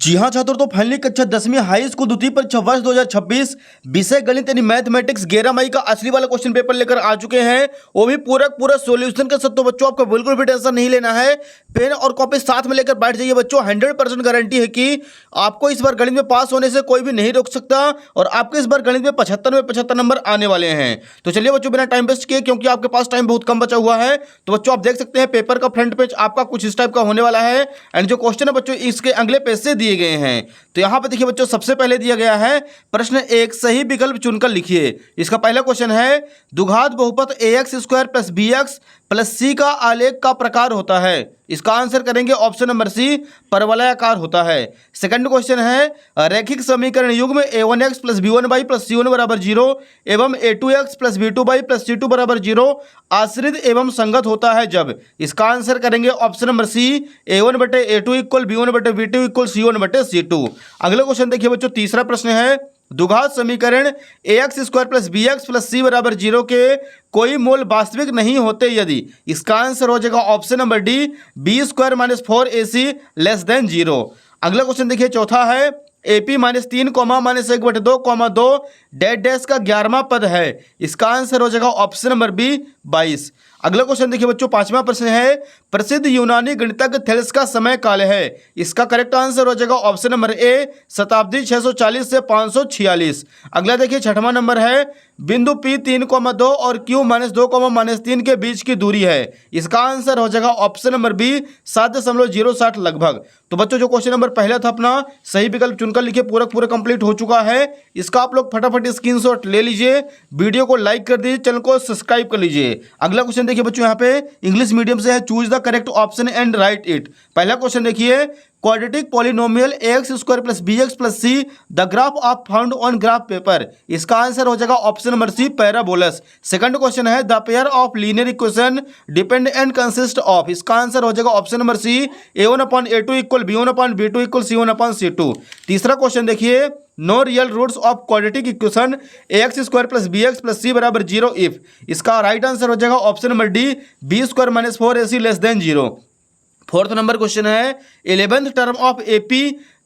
जी हाँ छात्रों, तो फाइनली कक्षा 10वीं हाई स्कूल द्वितीय परीक्षा वर्ष 2026 विषय गणित यानी मैथमेटिक्स 11 मई का असली वाला क्वेश्चन पेपर लेकर आ चुके हैं। वो भी पूरा सॉल्यूशन के साथ। तो बच्चों आपको बिल्कुल भी टेंशन नहीं लेना है। पेन और कॉपी साथ में लेकर बैठ जाइए बच्चों। 100% गारंटी है कि आपको इस बार गणित में पास होने से कोई भी नहीं रोक सकता और आपके इस बार गणित में 75 नंबर आने वाले हैं। तो चलिए बच्चों, बिना टाइम वेस्ट किए, क्योंकि आपके पास टाइम बहुत कम बचा हुआ है, तो बच्चों आप देख सकते हैं पेपर का फ्रंट पेज आपका कुछ इस टाइप का होने वाला है। एंड जो क्वेश्चन है बच्चों इसके अगले पेज से दिए गए हैं। तो यहां पे देखिए बच्चों, सबसे पहले दिया गया है प्रश्न एक, सही विकल्प चुनकर लिखिए। इसका पहला क्वेश्चन है द्विघात बहुपद ax square plus bx plus c का आलेख का प्रकार होता है। इसका आंसर करेंगे ऑप्शन नंबर सी, परवलयाकार होता है। सेकंड क्वेश्चन है रैखिक समीकरण युग्म a1x plus b1y plus c1 बराबर 0 एवं a2x plus b2y plus c2 बराबर 0 आश्रित एवं संगत होता है जब। इसका आंसर करेंगे ऑप्शन नंबर सी, a1 बटे a2 इक्वल b1 बटे b2 इक्वल c1 बटे c2। अगला क्वेश्चन देखिए बच्चों, तीसरा प्रश्न है द्विघात समीकरण ax square plus bx plus c बराबर 0 के कोई मूल वास्तविक नहीं होते यदि। इसका आंसर हो जाएगा option number D, B square minus 4ac less than 0। अगला क्वेश्चन देखिए, चौथा है AP माइनस 3 कॉमा माइनस 1 बटे 2 कॉमा 2 डैश डैश का 11वां पद है। इसका आंसर हो जाएगा ऑप्शन नंबर बी, 22। अगला क्वेश्चन देखिए बच्चों, पांचवा प्रश्न है प्रसिद्ध यूनानी गणितज्ञ थेलेस का समय काल है। इसका करेक्ट आंसर हो जाएगा ऑप्शन नंबर ए, शताब्दी 640 से 546। अगला देखिए छठवां नंबर है बिंदु P 3,2 और Q माइनस 2,-3 के बीच की दूरी है। इसका आंसर हो जाएगा ऑप्शन नंबर बी, 7.060 लगभग। तो बच्चों जो क्वेश्चन नंबर पहला था अपना सही विकल्प चुनकर लिखिए, पूरा कंप्लीट हो चुका है। इसका आप लोग फटाफट स्क्रीनशॉट ले लीजिए, वीडियो को लाइक कर दीजिए, चैनल को सब्सक्राइब कर लीजिए। अगला क्वेश्चन देखिए बच्चों, यहाँ पे इंग्लिश मीडियम से है, choose the correct option and write it. पहला क्वेश्चन देखिए, quadratic polynomial ax square plus bx plus c the graph of found on graph paper. इसका आंसर हो जाएगा option number C, parabolas. Second question है the pair of linear equation depend and consist of. इसका answer हो जाएगा option number C, a1/a2 equal b1/b2 equal c1/c2। तीसरा question देखिए, no real roots of quadratic equation ax square plus bx plus c बराबर 0 if. इसका right answer हो जाएगा option number D, b square minus 4ac less than 0। Fourth number question है 11th term of AP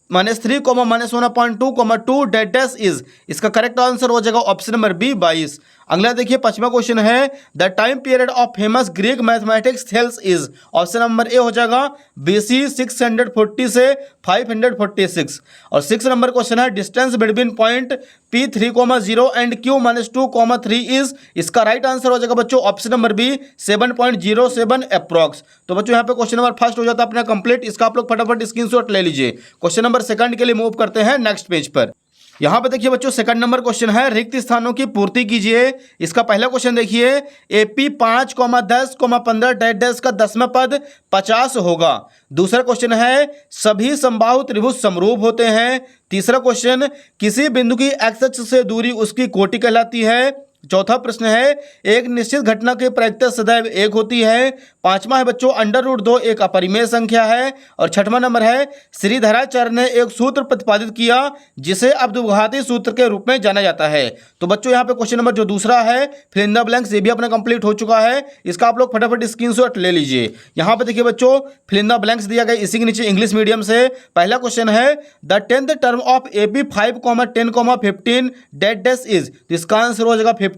minus 3 comma minus 1/2 comma 2 dash dash is. इसका correct answer हो जाएगा option number B, 22। अगला देखिए पांचवा क्वेश्चन है the time period of famous Greek mathematics Thales is. Option number A हो जाएगा BC 640 से 546। और 6 नंबर क्वेश्चन है distance between point P 3,0 and Q minus 2,3 is. इसका राइट आंसर हो जाएगा बच्चों ऑप्शन नंबर बी, 7.07 अप्रॉक्स। तो बच्चों यहाँ पे क्वेश्चन नंबर फर्स्ट हो जाता है अपना कंप्लीट। इसका आप लोग फटाफट स्क्रीनशॉट ले लीजिए। क्वेश्चन नंबर सेकंड के लिए मूव करते हैं नेक्स्ट पेज पर। यहाँ पे देखिए बच्चों, सेकंड नंबर क्वेश्चन है रिक्त स्थानों की पूर्ति कीजिए। इसका पहला क्वेश्चन देखिए, AP 5,10,15 डैश डैश का 10वां पद 50 होगा। दूसरा क्वेश्चन है सभी समबाहु त्रिभुज समरूप होते हैं। तीसरा क्वेश्चन किसी बिंदु की एक्स अक्ष से दूरी उसकी कोटि कहलाती है। चौथा प्रश्न है एक निश्चित घटना की प्रायिकता सदैव 1 होती है। पांचवा है बच्चों √2 एक अपरिमेय संख्या है। और छठवां नंबर है श्रीधराचार्य ने एक सूत्र प्रतिपादित किया जिसे अब द्विघाती सूत्र के रूप में जाना जाता है। तो बच्चों यहाँ पे क्वेश्चन नंबर जो दूसरा है फिल इन द ब्लैंक्स, ये भी अपना कंप्लीट हो चुका है। इसका आप लोग फटाफट स्क्रीनशॉट ले लीजिए। यहाँ पे देखिए बच्चों फिल इन द ब्लैंक्स दिया गया, इसी के नीचे इंग्लिश मीडियम से पहला क्वेश्चन है the 10th term of AP 5,10,15 dash dash is. इसका आंसर हो जाएगा 50।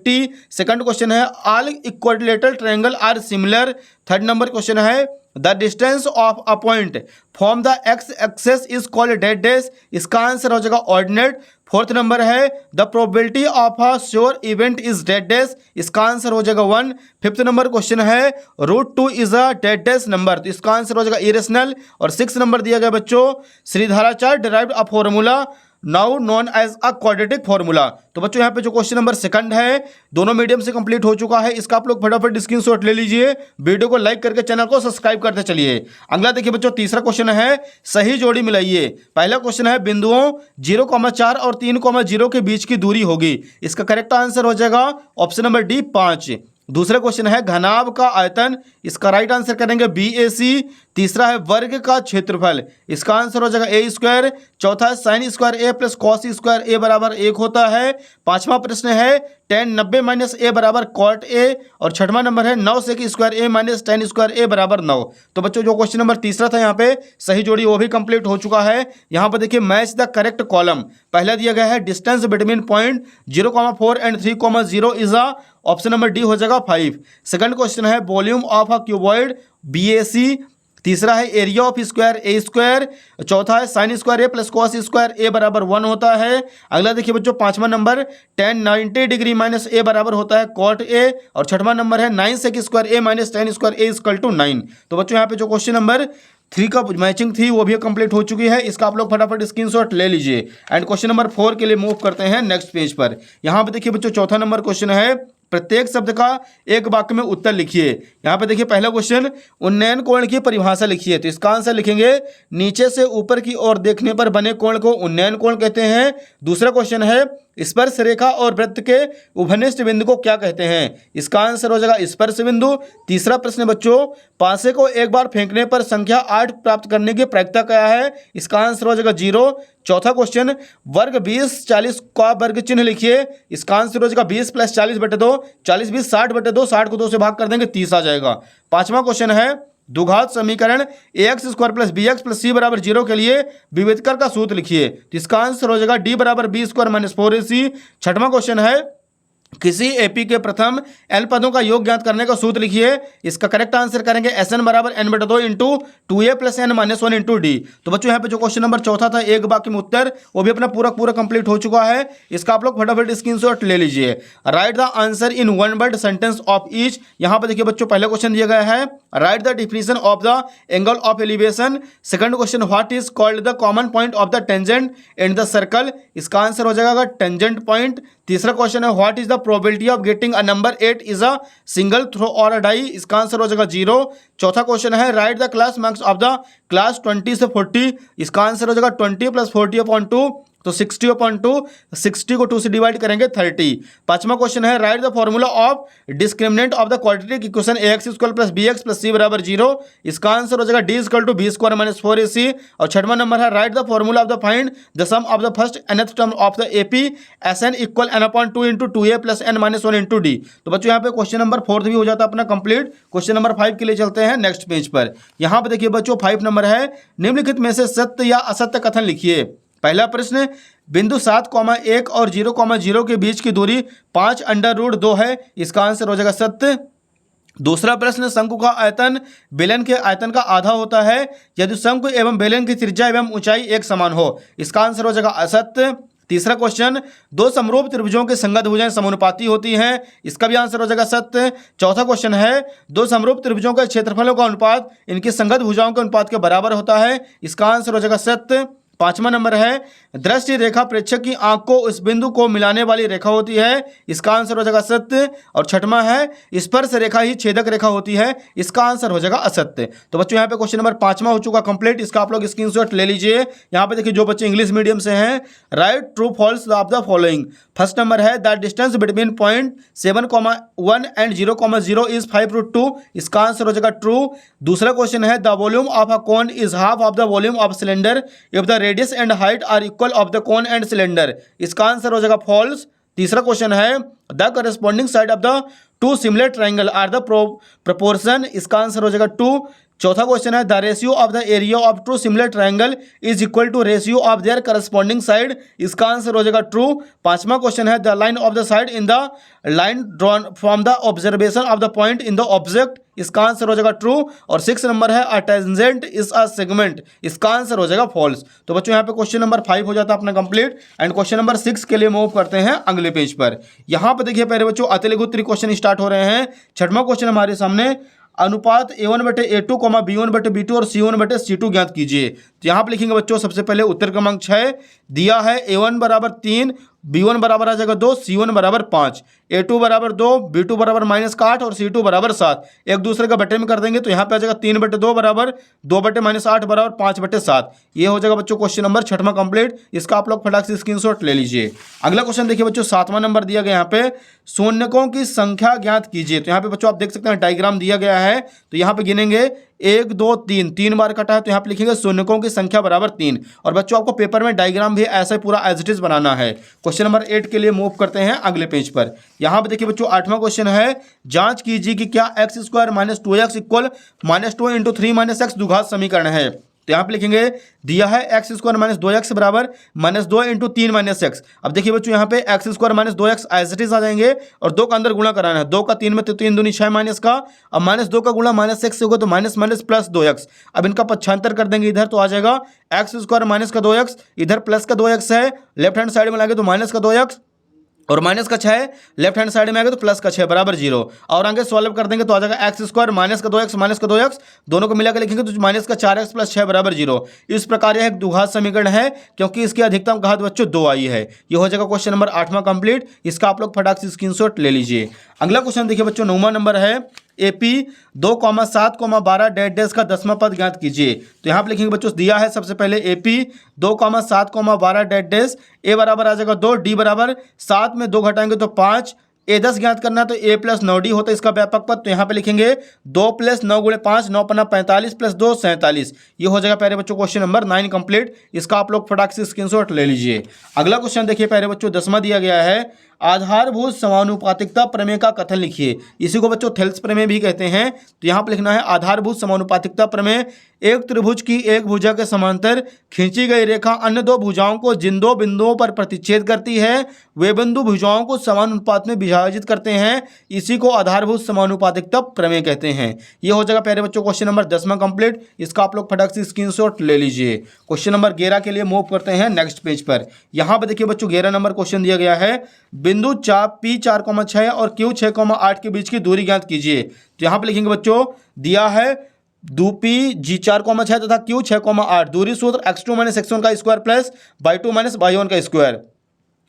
सेकंड क्वेश्चन है all equilateral triangle are similar. Third number question है the distance of a point from the X axes is called dash dash. इसका answer हो जाएगा ordinate. Fourth number है the probability of a sure event is dash dash. इसका answer हो जाएगा 1। Fifth number question है √2 is a dash dash number. तो इसका आंसर हो जाएगा इरेशनल। और 6 नंबर दिया गया बच्चों Sridharacharya derived a formula now known as a quadratic formula. तो बच्चों यहाँ पे जो क्वेश्चन नंबर सेकंड है दोनों मीडियम से कंप्लीट हो चुका है। इसका आप लोग फटाफट स्क्रीनशॉट ले लीजिए, वीडियो को लाइक करके चैनल को सब्सक्राइब करते चलिए। अगला देखिए बच्चों, तीसरा क्वेश्चन है सही जोड़ी मिलाइए। पहला क्वेश्चन है बिंदुओं 0,4 और 3,0 के बीच की दूरी होगी। इसका करेक्ट आंसर हो जाएगा ऑप्शन नंबर डी, 5। दूसरा क्वेश्चन है घनाभ का आयतन, इसका राइट आंसर करेंगे BAC। तीसरा है वर्ग का क्षेत्रफल, इसका आंसर हो जाएगा A स्क्वायर। चौथा है sine square A plus cos square A बराबर 1 होता है। पांचवा प्रश्न है tan 90 माइनस A बराबर कॉट A। और छठवां नंबर है 9 sec square A minus tan square A बराबर 9। तो बच्चों जो क्वेश्चन नंबर तीसरा था यहाँ पे सही जोड़ी वो भी कंप्लीट हो चुका है। यहाँ पर देखिए मैच द करेक्ट कॉलम, पहला दिया गया है distance between point 0,4 and 3,0 is a, option number D हो जाएगा 5। सेकंड क्वेश्चन है volume of a cuboid BAC। तीसरा है area of square A square. चौथा है sine square A plus cos square A बराबर 1 होता है। अगला देखिए बच्चों पांचवा number tan 90 degree minus A बराबर होता है कॉट A। और छठवां नंबर है 9 sec square A minus tan square A equal to 9। तो बच्चों यहाँ पे जो क्वेश्चन नंबर 3 का मैचिंग थी वो भी कंप्लीट हो चुकी है। इसका आप लोग फटाफट स्क्रीनशॉट ले लीजिए। एंड क्वेश्चन नंबर 4 के लिए मूव करते हैं नेक्स्ट पेज पर। यहाँ पे देखिए बच्चों चौथा नंबर क्वेश्चन है प्रत्येक शब्द का एक वाक्य में उत्तर लिखिए। यहाँ पे देखिए पहला क्वेश्चन उन्नयन कोण की परिभाषा लिखिए। तो इसका आंसर लिखेंगे नीचे से ऊपर की ओर देखने पर बने कोण को उन्नयन कोण कहते हैं। दूसरा क्वेश्चन है स्पर्श रेखा और वृत्त के उभयनिष्ठ बिंदु को क्या कहते हैं। इसका आंसर हो जाएगा स्पर्श बिंदु। तीसरा प्रश्न बच्चों पासे को एक बार फेंकने पर संख्या 8 प्राप्त करने की प्रायिकता क्या है। इसका आंसर हो जाएगा 0। चौथा क्वेश्चन वर्ग 20 40 का वर्ग चिन्ह लिखिए। इसका आंसर हो जाएगा 20 प्लस 40 बटे 2, 40 20 60 बटे 2, 60 को 2 से भाग कर देंगे 30 आ जाएगा। पांचवा क्वेश्चन है द्विघात समीकरण AX square plus BX plus C बराबर 0 के लिए विभेदकर का सूत्र लिखिए। तो इसका आंसर हो जाएगा D बराबर B स्क्वायर माइनस 4AC। छठवां क्वेश्चन है किसी AP के प्रथम L पदों का योग ज्ञात करने का सूत्र लिखिए। इसका करेक्ट आंसर करेंगे SN बराबर N बटे 2 into 2A plus N minus 1 into D। तो बच्चों यहाँ पे जो क्वेश्चन नंबर चौथा था एक वाक्य में उत्तर वो भी अपना पूरा कंप्लीट हो चुका है। इसका आप लोग फटाफट स्क्रीनशॉट ले लीजिए। Write the answer in one word sentence of each. यहाँ पे देखिए बच्चों पहला क्वेश्चन दिया गया है write the definition of the angle of elevation. Second question what is called the common point of the tangent in the circle. इसका answer हो जाएगा टेंजेंट पॉइंट। तीसरा क्वेश्चन है what is the probability of getting a number 8 is a single throw or a die. इसका answer हो जाएगा 0। चौथा question है write the class marks of the class 20 से 40। इसका आंसर हो जाएगा 20 प्लस 40/2 तो 60/2, 60 को 2 से डिवाइड करेंगे 30। पांचवा क्वेश्चन है write the formula of discriminant of the quadratic equation AX square plus BX plus C बराबर 0। इसका आंसर हो जाएगा D equal to B square minus 4AC। और छठवां नंबर है write the formula of the find the sum of the first nth term of the AP SN equal n/2 into 2A plus n minus 1 into D। तो बच्चों यहाँ पे question number 4 भी हो जाता है अपना कंप्लीट। क्वेश्चन नंबर 5 के लिए चलते हैं नेक्स्ट पेज पर। यहाँ पे देखिए बच्चों 5 नंबर है निम्नलिखित में से सत्य या असत्य कथन लिखिए। पहला प्रश्न बिंदु 7,1 और 0,0 के बीच की दूरी 5√2 है। इसका आंसर हो जाएगा सत्य। दूसरा प्रश्न शंकु का आयतन बेलन के आयतन का आधा होता है यदि शंकु एवं बेलन की त्रिज्या एवं ऊंचाई एक समान हो। इसका आंसर हो जाएगा असत्य। तीसरा क्वेश्चन दो समरूप त्रिभुजों के संगत भुजाएं समानुपाती होती हैं। इसका भी आंसर हो जाएगा सत्य। चौथा क्वेश्चन है दो समरूप त्रिभुजों के क्षेत्रफलों का अनुपात इनकी संगत भुजाओं के अनुपात के बराबर होता है। इसका आंसर हो जाएगा सत्य। पांचवा नंबर है दृष्टि रेखा प्रेक्षक की आंख को उस बिंदु को मिलाने वाली रेखा होती है। इसका आंसर हो जाएगा सत्य। और छठवां है स्पर्श रेखा ही छेदक रेखा होती है। इसका आंसर हो जाएगा असत्य। तो बच्चों यहाँ पे क्वेश्चन नंबर 5वां हो चुका कंप्लीट। इसका आप लोग स्क्रीनशॉट ले लीजिए। यहाँ पे देखिए जो बच्चे इंग्लिश मीडियम से हैं write true false of the following. First number है the distance between point 7,1 and 0,0 is 5√2। इसका आंसर हो जाएगा ट्रू। दूसरा क्वेश्चन है the volume of a cone is half of the volume of cylinder if the radius and height are equal of the cone and cylinder. इसका answer हो जाएगा false. तीसरा question है the corresponding side of the two similar triangle are the proportion. इसका answer हो जाएगा 2। चौथा question है the ratio of the area of two similar triangle is equal to ratio of their corresponding side. इसका answer हो जाएगा true. पांचवा question है the line of the side in the line drawn from the observation of the point in the object. इसका answer हो जाएगा true. और 6 number है a tangent is a segment. इसका आंसर हो जाएगा फॉल्स। तो बच्चों यहाँ पे क्वेश्चन नंबर 5 हो जाता है अपना कंप्लीट। एंड क्वेश्चन नंबर 6 के लिए मूव करते हैं अगले पेज पर। यहाँ पे देखिए पहले बच्चों अतिलघु क्वेश्चन स्टार्ट हो रहे हैं। छठवां क्वेश्चन हमारे सामने अनुपात A1/A2, B1/B2 और C1/C2 ज्ञात कीजिए। तो यहाँ पे लिखेंगे बच्चों सबसे पहले उत्तर क्रमांक 6 दिया है A1 बराबर 3, B1 बराबर आ जाएगा 2, C1 बराबर 5, A2 बराबर 2, B2 बराबर -8 और C2 बराबर 7। एक दूसरे का बटे में कर देंगे तो यहाँ पे आ जाएगा 3/2 बराबर 2/-8 बराबर 5/7। ये हो जाएगा बच्चों क्वेश्चन नंबर 6वां कंप्लीट। इसका आप लोग फटाक से स्क्रीनशॉट ले लीजिए। अगला क्वेश्चन देखिए बच्चों 7वां नंबर दिया गया यहाँ पे शून्यकों की संख्या ज्ञात कीजिए। तो यहाँ पे बच्चों आप देख सकते हैं डायग्राम दिया गया है। तो यहाँ पे गिनेंगे 1 2 3, 3 बार कटा है तो यहाँ पे लिखेंगे शून्यकों की संख्या बराबर 3। और बच्चों आपको पेपर में डायग्राम भी ऐसा ही पूरा एज इट इज बनाना है। क्वेश्चन नंबर 8 के लिए मूव करते हैं अगले पेज पर। यहाँ पे देखिए बच्चों 8वां क्वेश्चन है जांच कीजिए कि क्या x² - 2x इक्वल -2 × 3 - x द्विघात समीकरण है। तो यहाँ पे लिखेंगे दिया है x² - 2x बराबर -2 × 3 - x। अब देखिए बच्चों यहाँ पे x² - 2x as it is आ जाएंगे और 2 का अंदर गुणा कराना है। 2 का 3 में तो 3 दूनी 6 माइनस का। अब -2 का गुणा -x होगा तो माइनस प्लस 2x। अब इनका पक्षांतर कर देंगे इधर तो आ जाएगा x² - का 2x, इधर प्लस का 2x है, लेफ्ट हैंड साइड में लाएंगे तो माइनस का 2x और माइनस का 6 लेफ्ट हैंड साइड में आएगा तो प्लस का 6 बराबर 0। और आगे सॉल्व कर देंगे तो आ जाएगा x² - का 2x दोनों को मिलाकर लिखेंगे तो -4x + 6 बराबर 0। इस प्रकार यह एक द्विघात समीकरण है क्योंकि इसकी अधिकतम घात बच्चों 2 आई है। ये हो जाएगा क्वेश्चन नंबर 8वां कंप्लीट। इसका आप लोग फटाक से स्क्रीनशॉट ले लीजिए। अगला क्वेश्चन देखिए बच्चों 9वां नंबर है AP 2,7,12 डैश का 10वां पद ज्ञात कीजिए। तो यहाँ पे लिखेंगे बच्चों दिया है सबसे पहले AP 2,7,12 डैश A बराबर आ जाएगा 2, D बराबर 7 में 2 घटाएंगे तो 5, A10 ज्ञात करना है तो A + 9D होता है इसका व्यापक पद। तो यहाँ पे लिखेंगे 2 + 9 × 5 9 × 45 + 2 47। ये हो जाएगा प्यारे बच्चों क्वेश्चन नंबर 9 कंप्लीट। इसका आप लोग फटाक से स्क्रीनशॉट ले लीजिए। अगला क्वेश्चन देखिए प्यारे बच्चों 10वां दिया गया है आधारभूत समानुपातिकता प्रमेय का कथन लिखिए। इसी को बच्चों थेल्स प्रमेय भी कहते हैं। तो यहाँ पे लिखना है आधारभूत समानुपातिकता प्रमेय एक त्रिभुज की एक भुजा के समांतर खींची गई रेखा अन्य दो भुजाओं को जिन दो बिंदुओं पर प्रतिच्छेद करती है वे बिंदु भुजाओं को समान अनुपात में विभाजित करते हैं। इसी को आधारभूत समानुपातिकता प्रमेय कहते हैं। ये हो जाएगा प्यारे बच्चों क्वेश्चन नंबर 10वां कंप्लीट। इसका आप लोग फटाक से स्क्रीनशॉट ले लीजिए। क्वेश्चन नंबर 11 के लिए मूव करते हैं नेक्स्ट पेज पर। यहाँ पे देखिए बच्चों 11 नंबर क्वेश्चन दिया गया है बिंदु चाप P4,6 और Q6,8 के बीच की दूरी ज्ञात कीजिए। तो यहाँ पे लिखेंगे बच्चों दिया है दूपी G4,6 तथा Q6,8 दूरी सूत्र x2 - x1 का स्क्वायर प्लस y2 - y1 का स्क्वायर।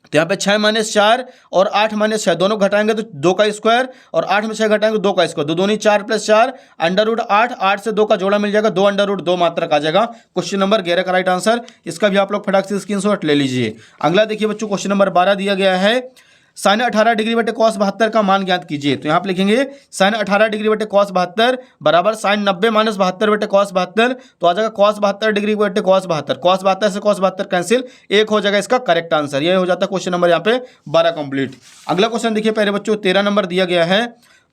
तो यहाँ पे 6 - 4 और 8 - 6 दोनों घटाएंगे तो 2 का स्क्वायर और 8 में 6 घटाएंगे तो 2 का स्क्वायर। 2 दूनी 4 + 4 √8 8 से 2 का जोड़ा मिल जाएगा 2 √2 मात्रक आ जाएगा। क्वेश्चन नंबर 11 का राइट आंसर। इसका भी आप लोग फटाक से स्क्रीनशॉट ले लीजिए। अगला देखिए बच्चों क्वेश्चन नंबर 12 दिया गया है sin 18 डिग्री बटे cos 72 का मान ज्ञात कीजिए। तो यहाँ पे लिखेंगे sin 18 डिग्री बटे cos 72 बराबर sin 90 - 72 बटे cos 72। तो आ जाएगा cos 72 डिग्री बटे cos 72। cos 72 से cos 72 कैंसिल, एक हो जाएगा इसका करेक्ट आंसर। ये हो जाता है क्वेश्चन नंबर यहाँ पे 12 कंप्लीट। अगला क्वेश्चन देखिए पहले बच्चों 13 नंबर दिया गया है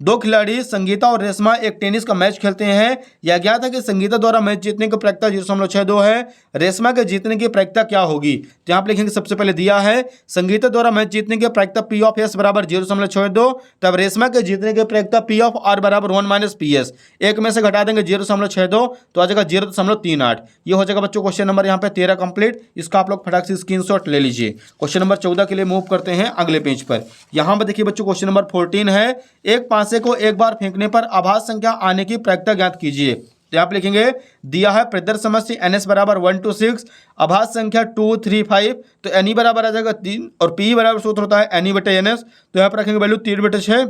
दो खिलाड़ी संगीता और रेशमा एक टेनिस का मैच खेलते हैं। यह ज्ञात है कि संगीता द्वारा मैच जीतने की प्रायिकता 0.62 है, रेशमा के जीतने की प्रायिकता क्या होगी। तो यहाँ पे लिखेंगे सबसे पहले दिया है संगीता द्वारा मैच जीतने की प्रायिकता P ऑफ S बराबर 0.62, तब रेशमा के जीतने की प्रायिकता P ऑफ R बराबर 1 - PS। एक में से घटा देंगे 0.62 तो आ जाएगा 0.38। ये हो जाएगा बच्चों क्वेश्चन नंबर यहाँ पे 13 कंप्लीट। इसका आप लोग फटाक से स्क्रीनशॉट ले लीजिए। क्वेश्चन नंबर 14 के लिए मूव करते हैं अगले पेज पर। यहाँ पर देखिए बच्चों क्वेश्चन नंबर 14 है एक पासे को एक बार फेंकने पर आभास संख्या आने की प्रायिकता ज्ञात कीजिए। तो यहाँ पे लिखेंगे दिया है प्रदर्श समस्या NS बराबर 1 to 6, आभास संख्या 2 3 5। तो NE बराबर आ जाएगा 3 और PE बराबर सूत्र होता है NE बटे NS। तो यहाँ पर रखेंगे वैल्यू 3/6,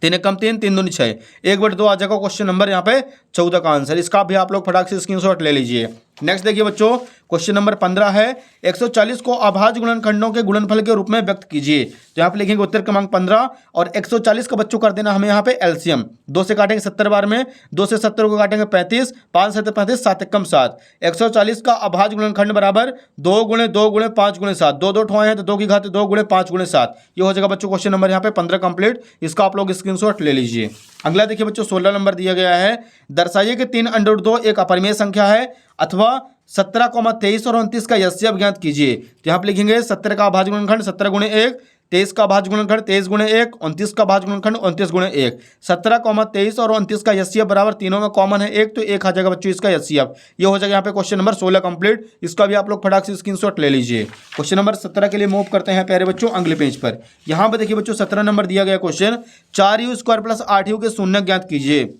3 कम 3 3 दूनी 6, 1/2 आ जाएगा क्वेश्चन नंबर यहाँ पे 14 का आंसर। इसका भी आप लोग फटाक से स्क्रीनशॉट ले लीजिए। नेक्स्ट देखिए बच्चों क्वेश्चन नंबर 15 है 140 को अभाज्य गुणनखंडों के गुणनफल के रूप में व्यक्त कीजिए। तो यहाँ पे लिखेंगे उत्तर क्रमांक 15 और 140 का बच्चों कर देना हमें यहाँ पे एलसीएम। 2 से काटेंगे 70 बार में, 2 से 70 को काटेंगे 35, 5 से 35, 7 एकम 7। 140 का अभाज्य गुणनखंड बराबर 2 × 2 × 5 × 7। 2 2 ठोए हैं तो 2 की घात 2 × 5 × 7। ये हो जाएगा बच्चों क्वेश्चन नंबर यहाँ पे 15 कंप्लीट। इसका आप लोग स्क्रीनशॉट ले लीजिए। अगला देखिए बच्चों 16 नंबर दिया गया है दर्शाइए कि 3/2 एक अपरिमेय संख्या है अथवा 17, 23 और 29 का यस्यव ज्ञात कीजिए। तो यहाँ पे लिखेंगे 17 का अभाज्य गुणनखंड 17 × 1, 23 का अभाज्य गुणनखंड 23 × 1, 29 का अभाज्य गुणनखंड 29 × 1। 17, 23 और 29 का यस्यव बराबर तीनों में कॉमन है 1, तो 1 आ जाएगा बच्चों इसका यस्यव। ये हो जाएगा यहाँ पे क्वेश्चन नंबर 16 कंप्लीट। इसका भी आप लोग फटाक से स्क्रीनशॉट ले लीजिए। क्वेश्चन नंबर 17 के लिए मूव करते हैं प्यारे बच्चों अगले पेज पर। यहाँ पे देखिए बच्चों 17 नंबर दिया गया क्वेश्चन 4u² + 8u के शून्य ज्ञात कीजिए।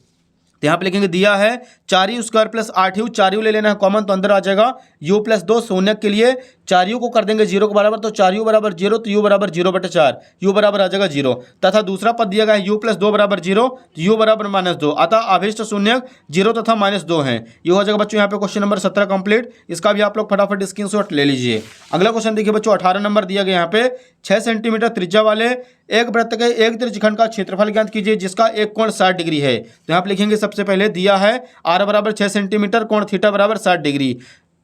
तो यहाँ पे लिखेंगे दिया है 4u square plus 8u, 4u ले लेना है कॉमन तो अंदर आ जाएगा u प्लस 2, शून्य के लिए 4u को कर देंगे 0 के बराबर, तो 4u बराबर 0, तो u बराबर 0/4, u बराबर आ जाएगा 0 तथा दूसरा पद दिया गया है u प्लस 2 बराबर 0, तो u बराबर -2, अतः अभिष्ट शून्य 0 तथा -2 है। ये हो जाएगा बच्चों यहाँ पे क्वेश्चन नंबर 17 कंप्लीट। इसका भी आप लोग फटाफट स्क्रीनशॉट ले लीजिए। अगला क्वेश्चन देखिए बच्चों 18 नंबर दिया गया यहाँ पे 6 सेंटीमीटर त्रिज्या वाले एक वृत्त के एक त्रिज्यखंड का क्षेत्रफल ज्ञात कीजिए जिसका एक कोण 60 डिग्री है। तो यहाँ पे लिखेंगे सबसे पहले दिया है r बराबर 6 सेंटीमीटर, कोण थीटा बराबर 60 डिग्री।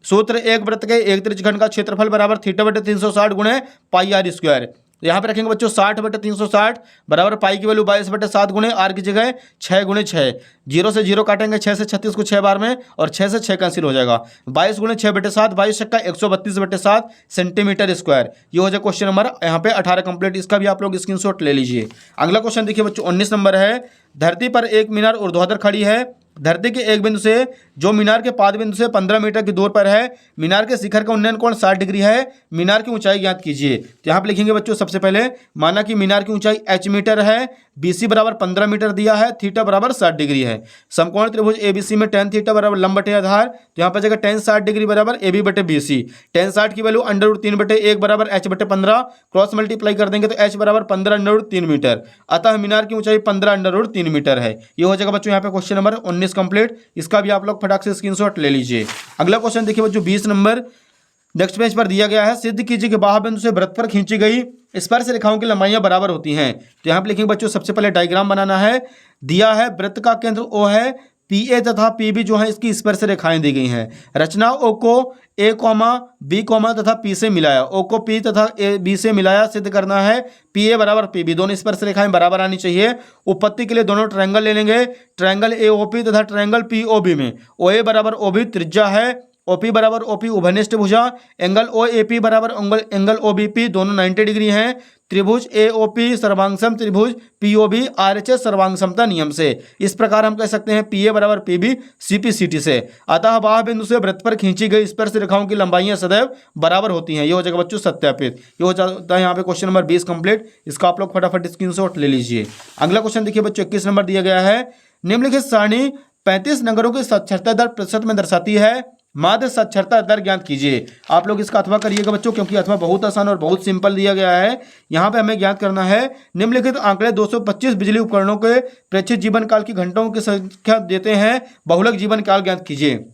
सूत्र एक वृत्त के एक त्रिज्यखंड का क्षेत्रफल बराबर θ/360 गुणे पाई r स्क्वायर। यहाँ पे रखेंगे बच्चों 60/360 बराबर पाई की वैल्यू 22/7 गुणे आर की जगह 6 गुणे 6, 0 से 0 काटेंगे, 6 से 36 को 6 बार में और 6 से 6 कैंसिल हो जाएगा, 22 गुणे 6/7, 22 छक्का 132/7 सेंटीमीटर स्क्वायर। ये हो जाए क्वेश्चन नंबर यहाँ पे 18 कंप्लीट। इसका भी आप लोग स्क्रीनशॉट ले लीजिए। अगला क्वेश्चन देखिए बच्चों 19 नंबर है। धरती पर एक मीनार ऊर्ध्वाधर खड़ी है। धरती के एक बिंदु से जो मीनार के पाद बिंदु से 15 मीटर की दूर पर है, मीनार के शिखर का उन्नयन कोण 60 डिग्री है। मीनार की ऊंचाई ज्ञात कीजिए। तो यहाँ पे लिखेंगे बच्चों सबसे पहले माना कि मीनार की ऊंचाई h मीटर है, BC बराबर 15 मीटर दिया है, थीटा बराबर 60 डिग्री है। समकोण त्रिभुज ABC में tan थीटा बराबर लंब बटे आधार, तो यहाँ पर जगह tan 60 डिग्री बराबर AB बटे BC। tan 60 की वैल्यू √3/1 बराबर h/15, क्रॉस मल्टीप्लाई कर देंगे तो h बराबर 15√3 मीटर, अतः मीनार की ऊंचाई 15√3 मीटर है। ये हो जाएगा बच्चों यहाँ पे क्वेश्चन नंबर 19 कंप्लीट। इसका भी आप लोग फटाक से स्क्रीनशॉट ले लीजिए। अगला क्वेश्चन देखिए बच्चों 20 नंबर नेक्स्ट पेज पर दिया गया है। सिद्ध कीजिए कि बाह्य बिंदु से वृत्त पर खींची गई स्पर्श रेखाओं की लंबाइयां बराबर होती हैं। तो यहाँ पे लिखेंगे बच्चों सबसे पहले डायग्राम बनाना है। दिया है वृत्त का केंद्र O है, PA तथा PB जो है इसकी स्पर्श रेखाएं दी गई हैं। रचना O को A, B, तथा P से मिलाया, O को P तथा B से मिलाया। सिद्ध करना है PA बराबर PB, दोनों स्पर्श रेखाएं बराबर आनी चाहिए। उत्पत्ति के लिए दोनों ट्रायंगल ले लेंगे, ट्रायंगल AOP तथा ट्रायंगल POB में OA बराबर OB त्रिज्या है, OP बराबर OP उभयनिष्ठ भुजा, एंगल OAP बराबर एंगल OBP दोनों 90 डिग्री हैं। त्रिभुज AOP सर्वांगसम त्रिभुज POB RHS सर्वांगसमता नियम से। इस प्रकार हम कह सकते हैं PA बराबर PB CP/CT से। अतः बाह्य बिंदु से वृत्त पर खींची गई स्पर्श रेखाओं की लंबाइयां सदैव बराबर होती हैं। ये हो जाएगा बच्चों सत्यापित। ये हो जाता है यहाँ पे क्वेश्चन नंबर 20 कंप्लीट। इसका आप लोग फटाफट स्क्रीनशॉट ले लीजिए। अगला क्वेश्चन देखिए बच्चों 21 नंबर दिया गया है। निम्नलिखित सारणी 35 नगरों की साक्षरता दर प्रतिशत में दर्शाती है। माध्य साक्षरता दर ज्ञात कीजिए। आप लोग इसका अथवा करिएगा बच्चों, क्योंकि अथवा बहुत आसान और बहुत सिंपल दिया गया है। यहाँ पे हमें ज्ञात करना है निम्नलिखित आंकड़े 225 बिजली उपकरणों के प्रेक्षित जीवन काल की घंटों की संख्या देते हैं, बहुलक जीवन काल ज्ञात कीजिए।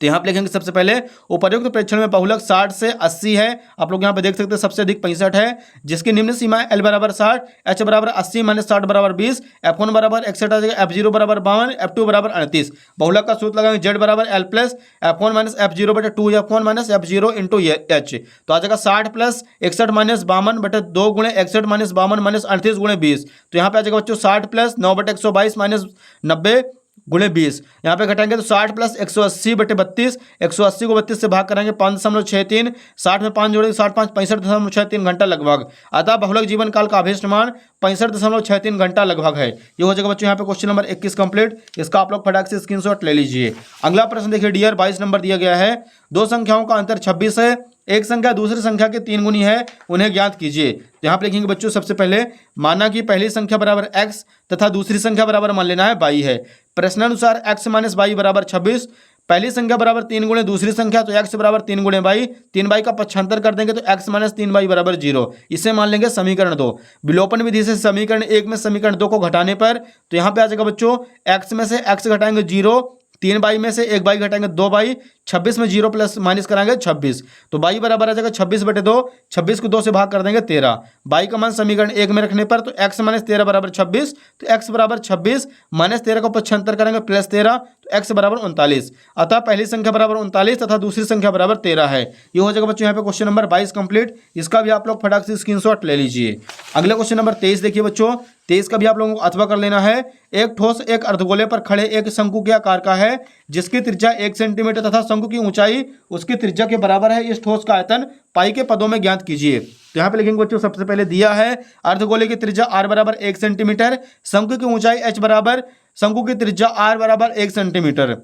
तो यहाँ पे लिखेंगे सबसे पहले उपर्युक्त प्रेक्षण में बहुलक 60 से 80 है। आप लोग यहाँ पे देख सकते हैं सबसे अधिक 65 है, जिसकी निम्न सीमा है L बराबर 60, H बराबर 80 माइनस 60 बराबर 20, F1 बराबर 61 आ जाएगा, F0 बराबर 52, F2 बराबर 38। बहुलक का सूत्र लगाएंगे Z बराबर L plus F1 minus F0 बटे 2 F1 minus F0 into H। तो आ जाएगा 60 प्लस 61 माइनस 52 बटे 2 गुणे 61 माइनस 52 माइनस 38 गुणे 20। तो यहाँ पे आ जाएगा बच्चों 60 प्लस 9 बटे 122 माइनस 90 गुणे 20। यहाँ पे घटाएंगे तो 60 प्लस 180 बटे 32, 180 को 32 से भाग कराएंगे 5.63, 60 में 5 जोड़ेंगे 60 5 65.63 घंटा लगभग। अतः बहुलक जीवन काल का अभिष्ट मान 65.63 घंटा लगभग है। ये हो जाएगा बच्चों यहाँ पे क्वेश्चन नंबर 21 कंप्लीट। इसका आप लोग फटाक से स्क्रीनशॉट ले लीजिए। अगला प्रश्न देखिए डियर 22 नंबर दिया गया है। दो संख्याओं का अंतर 26 है, एक संख्या दूसरी संख्या के 3 गुनी है, उन्हें ज्ञात कीजिए। यहाँ पे लिखेंगे बच्चों सबसे पहले माना कि पहली संख्या बराबर x तथा दूसरी संख्या बराबर मान लेना है y है। प्रश्नानुसार x माइनस y बराबर 26। पहली संख्या बराबर 3 गुणे दूसरी संख्या, तो x बराबर 3 गुणे y, 3y का पक्षांतर कर देंगे तो x माइनस 3y बराबर 0। इसे मान लेंगे समीकरण 2। विलोपन विधि से समीकरण 1 में समीकरण 2 को घटाने पर तो यहाँ पे आ जाएगा बच्चों x में से x घटाएंगे 0, 3y में से 1y घटाएंगे 2y, 26 में 0 प्लस माइनस कराएंगे 26, तो y बराबर आ जाएगा 26 बटे 2, 26 को 2 से भाग कर देंगे 13। y का मान समीकरण 1 में रखने पर तो x माइनस 13 बराबर 26, तो x बराबर 26 माइनस 13 को पक्षांतर करेंगे प्लस 13, तो x बराबर 39। अतः पहली संख्या बराबर 39 तथा दूसरी संख्या बराबर 13 है। ये हो जाएगा बच्चों यहाँ पे क्वेश्चन नंबर 22 कंप्लीट। इसका भी आप लोग फटाक से स्क्रीनशॉट ले लीजिए। अगला क्वेश्चन नंबर 23 देखिए बच्चों, 23 का भी आप लोगों को अथवा कर लेना है। एक ठोस एक अर्धगोले पर खड़े एक शंकु के आकार का है, जिसकी त्रिज्या 1 सेंटीमीटर तथा शंकु की ऊंचाई उसकी त्रिज्या के बराबर है। इस ठोस का आयतन पाई के पदों में ज्ञात कीजिए। तो यहाँ पे लिखेंगे बच्चों सबसे पहले दिया है अर्धगोले की त्रिज्या r बराबर 1 सेंटीमीटर, शंकु की ऊंचाई h बराबर, शंकु की त्रिज्या r बराबर 1 सेंटीमीटर।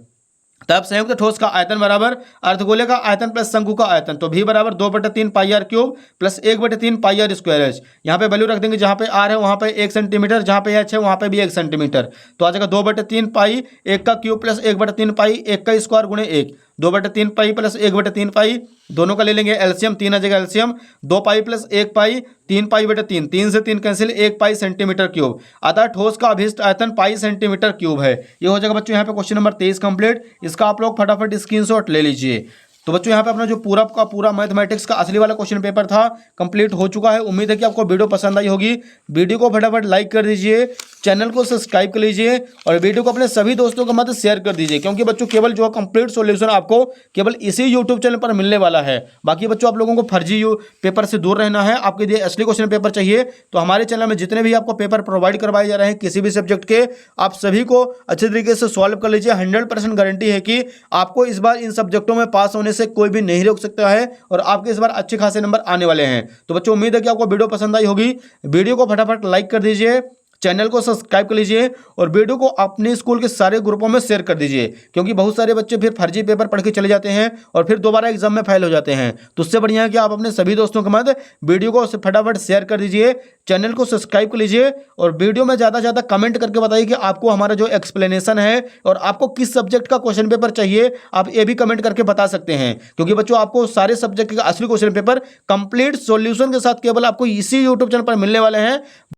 तब संयुक्त ठोस का आयतन बराबर अर्धगोले का आयतन प्लस शंकु का आयतन, तो भी बराबर 2/3 pi R cube plus 1/3 pi R square H. यहाँ पे वैल्यू रख देंगे, जहाँ पे आर है वहाँ पे 1 सेंटीमीटर, जहाँ पे एच है वहाँ पे भी 1 सेंटीमीटर, तो आ जाएगा 2/3 पाई 1 का क्यूब प्लस 1/3 पाई 1 का स्क्वायर गुणे 1, 2/3 पाई प्लस 1/3 पाई, दोनों का ले लेंगे एलसीएम, 3 आ जाएगा एलसीएम, 2 पाई प्लस 1 पाई 3 पाई बटे 3, 3 से 3 कैंसिल, 1 पाई सेंटीमीटर क्यूब। अतः ठोस का अभिष्ट आयतन पाई सेंटीमीटर क्यूब है। ये हो जाएगा बच्चों यहाँ पे क्वेश्चन नंबर 23 कंप्लीट। इसका आप लोग फटाफट स्क्रीनशॉट ले लीजिए। तो बच्चों यहाँ पे अपना जो पूरा का पूरा मैथमेटिक्स का असली वाला क्वेश्चन पेपर था कंप्लीट हो चुका है। उम्मीद है कि आपको वीडियो पसंद आई होगी। वीडियो को फटाफट लाइक कर दीजिए, चैनल को सब्सक्राइब कर लीजिए और वीडियो को अपने सभी दोस्तों के मध्य शेयर कर दीजिए, क्योंकि बच्चों केवल जो कंप्लीट सॉल्यूशन आपको केवल इसी यूट्यूब चैनल पर मिलने वाला है। बाकी बच्चों आप लोगों को फर्जी पेपर से दूर रहना है। आपके लिए असली क्वेश्चन पेपर चाहिए तो हमारे चैनल में जितने भी आपको पेपर प्रोवाइड करवाए जा रहे हैं किसी भी सब्जेक्ट के, आप सभी को अच्छे तरीके से सॉल्व कर लीजिए। 100% गारंटी है कि आपको इस बार इन सब्जेक्टों में पास होने से कोई भी नहीं रोक सकता है और आपके इस बार अच्छे खासे नंबर आने वाले हैं। तो बच्चों उम्मीद है कि आपको वीडियो पसंद आई होगी। वीडियो को फटाफट लाइक कर दीजिए, चैनल को सब्सक्राइब कर लीजिए और वीडियो को अपने स्कूल के सारे ग्रुपों में शेयर कर दीजिए, क्योंकि बहुत सारे बच्चे फिर फर्जी पेपर पढ़ के चले जाते हैं और फिर दोबारा एग्जाम में फेल हो जाते हैं। तो उससे बढ़िया है कि आप अपने सभी दोस्तों के मध्य वीडियो को फटाफट शेयर कर दीजिए, चैनल को सब्सक्राइब कर लीजिए और वीडियो में ज़्यादा से ज़्यादा कमेंट करके बताइए कि आपको हमारा जो एक्सप्लेनेशन है और आपको किस सब्जेक्ट का क्वेश्चन पेपर चाहिए, आप ये भी कमेंट करके बता सकते हैं। क्योंकि बच्चों आपको सारे सब्जेक्ट का असली क्वेश्चन पेपर कंप्लीट सॉल्यूशन के साथ केवल आपको इसी यूट्यूब चैनल पर मिलने वाले हैं।